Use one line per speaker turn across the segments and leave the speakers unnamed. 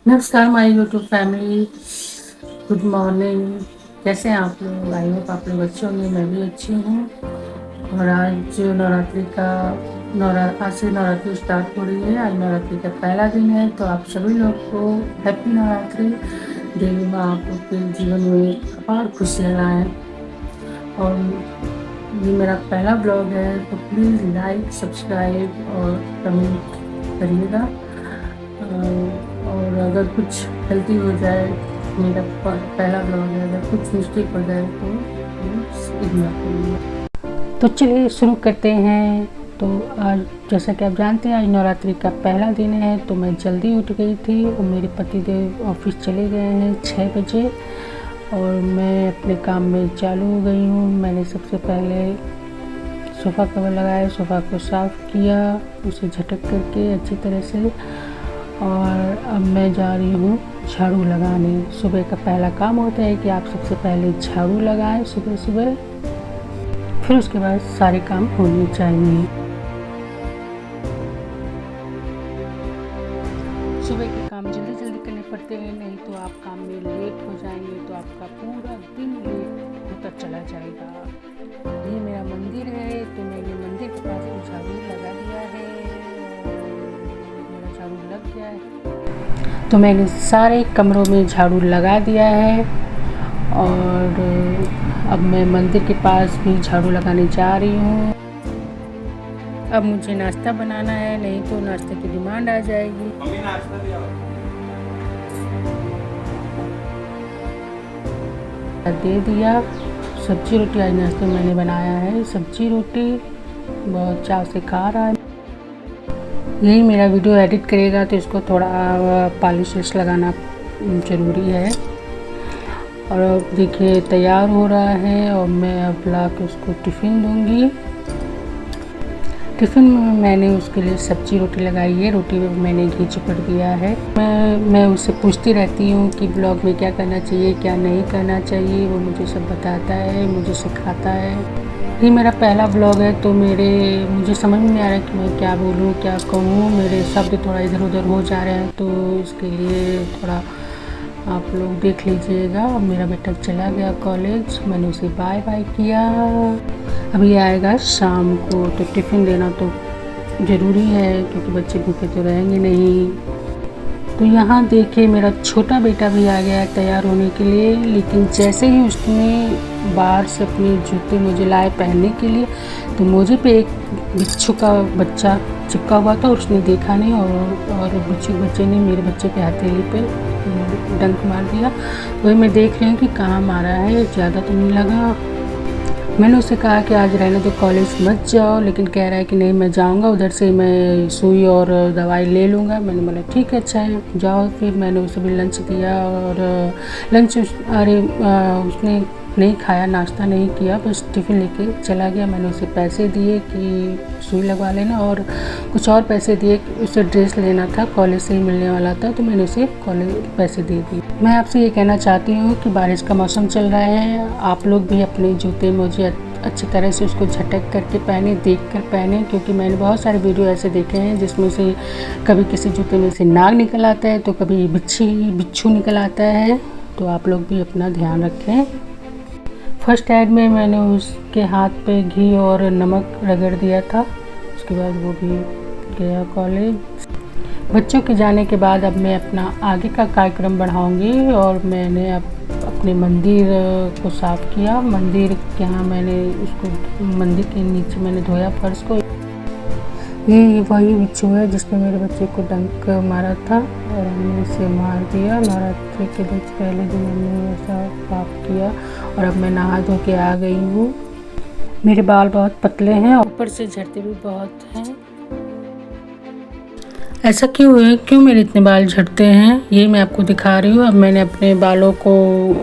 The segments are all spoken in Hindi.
नमस्कार my YouTube family, good morning. कैसे हैं आप लोग? आई होप आप लोग अच्छे होंगे। मैं भी अच्छी हूँ। और आज आज से नवरात्रि स्टार्ट हो रही है। आज नवरात्रि का पहला दिन है, तो आप सभी लोग को हैप्पी नवरात्रि। देवी माँ आपके जीवन में अपार खुशियाँ लाएँ। और ये मेरा पहला ब्लॉग है, तो प्लीज़ लाइक, सब्सक्राइब और कमेंट करिएगा। और अगर कुछ गलती हो जाए, मेरा पहला ब्लॉग है, अगर कुछ मिस्टेक हो जाए तो इग्नोर करिए। तो चलिए शुरू करते हैं। तो आज जैसा कि आप जानते हैं, आज नवरात्रि का पहला दिन है, तो मैं जल्दी उठ गई थी और मेरे पतिदेव ऑफिस चले गए हैं 6 बजे और मैं अपने काम में चालू हो गई हूँ। मैंने सबसे पहले सोफ़ा कवर लगाया, सोफ़ा को साफ़ किया, उसे झटक करके अच्छी तरह से। और अब मैं जा रही हूँ झाड़ू लगाने। सुबह का पहला काम होता है कि आप सबसे पहले झाड़ू लगाएं सुबह सुबह, फिर उसके बाद सारे काम होने चाहिए। सुबह के काम जल्दी जल्दी करने पड़ते हैं, नहीं तो आप काम में लेट हो जाएंगे तो आपका पूरा दिन लेट होता चला जाएगा। ये मेरा मंदिर है, तो मैंने मंदिर के पास भी झाड़ू लगा दिया है। मेरा झाड़ू लग गया है, तो मैंने सारे कमरों में झाड़ू लगा दिया है। और अब मैं मंदिर के पास भी झाड़ू लगाने जा रही हूँ। अब मुझे नाश्ता बनाना है, नहीं तो नाश्ते की डिमांड आ जाएगी। मम्मी नाश्ता दिया दे दिया। सब्जी रोटी आज नाश्ते में मैंने बनाया है। सब्जी रोटी बहुत चाव से खा रहा है। यही मेरा वीडियो एडिट करेगा तो इसको थोड़ा पॉलिश लगाना ज़रूरी है। और अब देखिए तैयार हो रहा है और मैं अब ला के उसको टिफ़िन दूंगी। टिफ़िन में मैंने उसके लिए सब्जी रोटी लगाई है। रोटी में मैंने घी चिपड़ दिया है। मैं उससे पूछती रहती हूँ कि ब्लॉग में क्या करना चाहिए, क्या नहीं करना चाहिए। वो मुझे सब बताता है, मुझे सिखाता है। ये मेरा पहला ब्लॉग है, तो मुझे समझ में नहीं आ रहा कि मैं क्या बोलूँ, क्या कहूँ। मेरे शब्द थोड़ा इधर उधर हो जा रहे हैं, तो इसके लिए थोड़ा आप लोग देख लीजिएगा। मेरा बेटा चला गया कॉलेज, मैंने उसे बाय बाय किया। अभी आएगा शाम को, तो टिफ़िन देना तो ज़रूरी है क्योंकि बच्चे भूखे तो रहेंगे नहीं। तो यहाँ देखिए मेरा छोटा बेटा भी आ गया है तैयार होने के लिए। लेकिन जैसे ही उसने बाहर से अपने जूते मुझे लाए पहनने के लिए, तो मुझे पे एक बिच्छू का बच्चा चिपका हुआ था और उसने देखा नहीं और बिच्छू के बच्चे ने मेरे बच्चे के हथेली पे डंक मार दिया। वही मैं देख रही हूँ कि कहाँ मारा है, ज़्यादा तो नहीं लगा। मैंने उससे कहा कि आज रहने दो, कॉलेज मत जाओ, लेकिन कह रहा है कि नहीं मैं जाऊंगा, उधर से मैं सुई और दवाई ले लूँगा। मैंने बोला ठीक है, अच्छा है जाओ। फिर मैंने उसे भी लंच दिया और उसने नहीं खाया, नाश्ता नहीं किया, बस टिफ़िन लेके चला गया। मैंने उसे पैसे दिए कि सुई लगवा लेना और कुछ और पैसे दिए कि उसे ड्रेस लेना था, कॉलेज से ही मिलने वाला था, तो मैंने उसे कॉलेज पैसे दे दिए। मैं आपसे ये कहना चाहती हूँ कि बारिश का मौसम चल रहा है, आप लोग भी अपने जूते मोजे अच्छी तरह से उसको झटक करके पहने, देख कर पहने, क्योंकि मैंने बहुत सारे वीडियो ऐसे देखे हैं जिसमें से कभी किसी जूते में से नाग निकल आता है, तो कभी बिच्छू निकल आता है। तो आप लोग भी अपना ध्यान रखें। फर्स्ट एड में मैंने उसके हाथ पे घी और नमक रगड़ दिया था। उसके बाद वो भी गया कॉलेज। बच्चों के जाने के बाद अब मैं अपना आगे का कार्यक्रम बढ़ाऊंगी। और मैंने अब अपने मंदिर को साफ़ किया। मंदिर के यहाँ मैंने उसको मंदिर के नीचे मैंने धोया फर्श को। ये वही बिच्छू है जिसने मेरे बच्चे को डंक मारा था और हमने इसे मार दिया। नवरात्रि के दिन पहले दिन हमने ऐसा पाप किया और अब मैं नहा धो के आ गई हूँ। मेरे बाल बहुत पतले हैं, ऊपर से झड़ते भी बहुत हैं। ऐसा क्यों है, क्यों मेरे इतने बाल झड़ते हैं, ये मैं आपको दिखा रही हूँ। अब मैंने अपने बालों को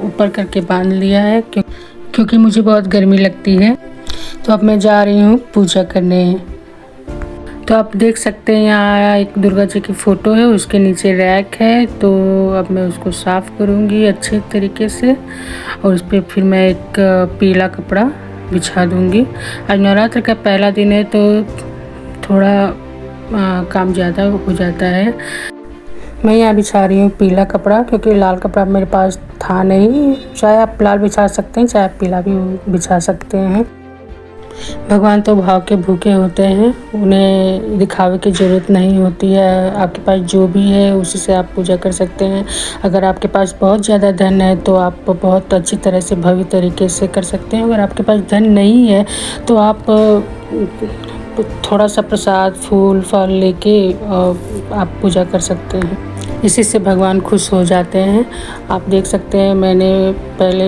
ऊपर करके बांध लिया है क्योंकि मुझे बहुत गर्मी लगती है। तो अब मैं जा रही हूँ पूजा करने। तो आप देख सकते हैं यहाँ एक दुर्गा जी की फ़ोटो है, उसके नीचे रैक है। तो अब मैं उसको साफ़ करूँगी अच्छे तरीके से और उस पर फिर मैं एक पीला कपड़ा बिछा दूँगी। आज नवरात्र का पहला दिन है, तो थोड़ा काम ज़्यादा हो जाता है। मैं यहाँ बिछा रही हूँ पीला कपड़ा, क्योंकि लाल कपड़ा मेरे पास था नहीं। चाहे आप लाल बिछा सकते हैं, चाहे आप पीला भी बिछा सकते हैं। भगवान तो भाव के भूखे होते हैं, उन्हें दिखावे की ज़रूरत नहीं होती है। आपके पास जो भी है उसी से आप पूजा कर सकते हैं। अगर आपके पास बहुत ज़्यादा धन है तो आप बहुत अच्छी तरह से भव्य तरीके से कर सकते हैं। अगर आपके पास धन नहीं है तो आप थोड़ा सा प्रसाद, फूल, फल लेके आप पूजा कर सकते हैं। इसी से भगवान खुश हो जाते हैं। आप देख सकते हैं, मैंने पहले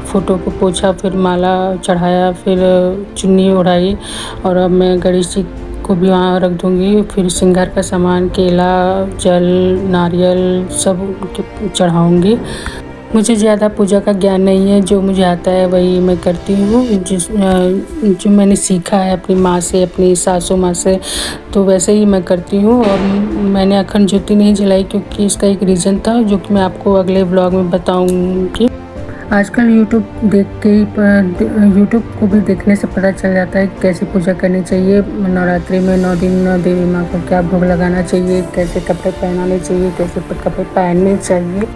फ़ोटो को पोंछा, फिर माला चढ़ाया, फिर चुन्नी ओढ़ाई, और अब मैं गणेश जी को भी वहाँ रख दूँगी। फिर श्रृंगार का सामान, केला, जल, नारियल सब चढ़ाऊँगी। मुझे ज़्यादा पूजा का ज्ञान नहीं है, जो मुझे आता है वही मैं करती हूँ। जो मैंने सीखा है अपनी माँ से, अपनी सासू माँ से, तो वैसे ही मैं करती हूँ। और मैंने अखंड ज्योति नहीं जलाई, क्योंकि इसका एक रीज़न था जो कि मैं आपको अगले व्लॉग में बताऊँगी। आजकल यूट्यूब को भी देखने से पता चल जाता है कि कैसे पूजा करनी चाहिए। नवरात्रि में 9 दिन देवी माँ को क्या भोग लगाना चाहिए, कैसे कपड़े पहनाने चाहिए, कैसे कपड़े पहनने चाहिए।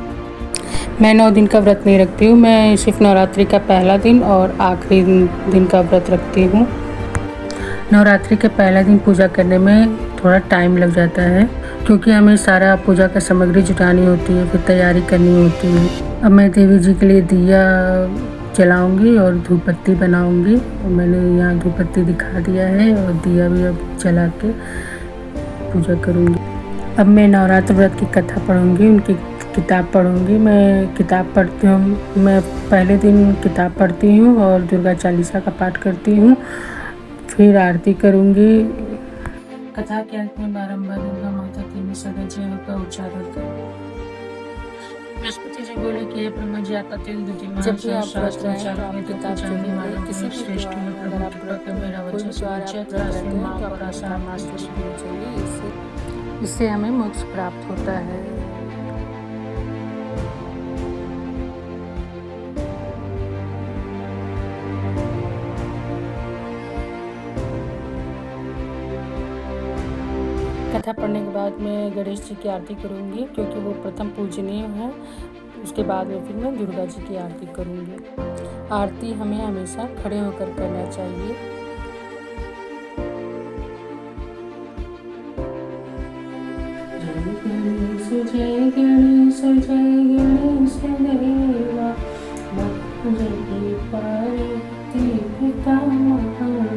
मैं 9 दिन का व्रत नहीं रखती हूँ, मैं सिर्फ नवरात्रि का पहला दिन और आखिरी दिन का व्रत रखती हूँ। नवरात्रि के पहला दिन पूजा करने में थोड़ा टाइम लग जाता है, क्योंकि हमें सारा पूजा का सामग्री जुटानी होती है, फिर तैयारी करनी होती है। अब मैं देवी जी के लिए दिया जलाऊंगी और धूप बत्ती बनाऊंगी। और मैंने यहाँ धूप बत्ती दिखा दिया है और दिया भी अब जला के पूजा करूँगी। अब मैं नवरात्र व्रत की कथा पढ़ूँगी, उनकी किताब पढ़ूँगी। मैं किताब पढ़ती हूँ, मैं पहले दिन किताब पढ़ती हूँ और दुर्गा चालीसा का पाठ करती हूँ, फिर आरती करूँगी। कथा के अंत में बारंबार दुर्गा माता की सदा जय का उच्चारण करें। बृहस्पति जी बोले कि हे ब्रह्मा जी, आपका तेल बुद्धिमान शास्त्र चारों किताब जानने वाले किसी भी श्रेष्ठ में प्रभु कृपा कर मेरा वचन चैत्र आश्विन माह और आषाढ़ मास में शुरू चाहिए। इससे हमें मोक्ष प्राप्त होता है। कथा पढ़ने के बाद मैं गणेश जी की आरती करूँगी, क्योंकि वो प्रथम पूजनीय है। उसके बाद में फिर मैं दुर्गा जी की आरती करूँगी। आरती हमें हमेशा खड़े होकर करना चाहिए। जय गणेश देवा, जय पार्वती पिता महादेवा,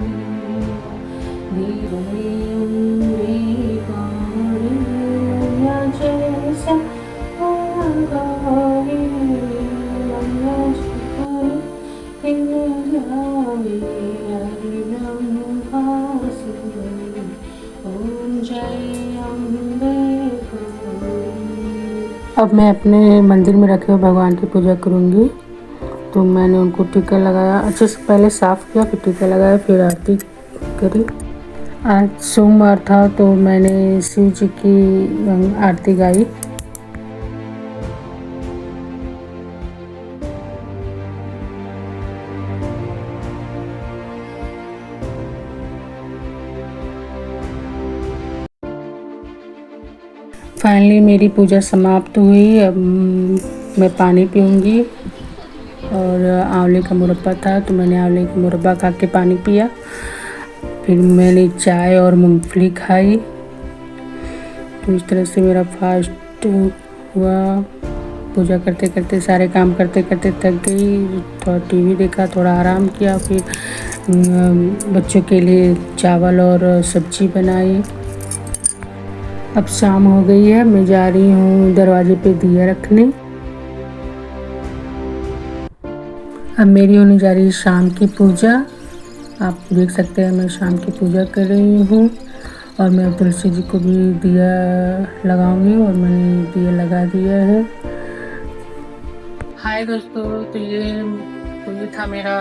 अब मैं अपने मंदिर में रखे हुए भगवान की पूजा करूँगी। तो मैंने उनको टीका लगाया, अच्छे से पहले साफ़ किया, फिर टीका लगाया, फिर आरती करी। आज सोमवार था तो मैंने शिव जी की आरती गाई। फाइनली मेरी पूजा समाप्त हुई। अब मैं पानी पीऊँगी, और आंवले का मुरब्बा था तो मैंने आंवले का मुरब्बा खा के पानी पिया। फिर मैंने चाय और मूंगफली खाई। तो इस तरह से मेरा फास्ट हुआ। पूजा करते करते, सारे काम करते करते थक गई। थोड़ा टीवी देखा, थोड़ा आराम किया, फिर बच्चों के लिए चावल और सब्जी बनाई। अब शाम हो गई है, मैं जा रही हूँ दरवाजे पे दिया रखने। अब मेरी होने जा रही है शाम की पूजा। आप देख सकते हैं मैं शाम की पूजा कर रही हूँ, और मैं तुलसी जी को भी दिया लगाऊंगी, और मैंने दिया लगा दिया है। हाय दोस्तों, तो ये था मेरा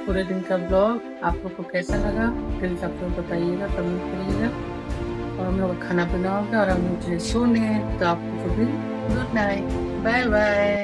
पूरे दिन का ब्लॉग। आप लोग को कैसा लगा प्लीज़ आप लोग बताइएगा, कमेंट करिएगा। और हम लोग खाना पीना होगा और हम मुझे सोने हैं, तो आपको भी गुड नाइट, बाय बाय।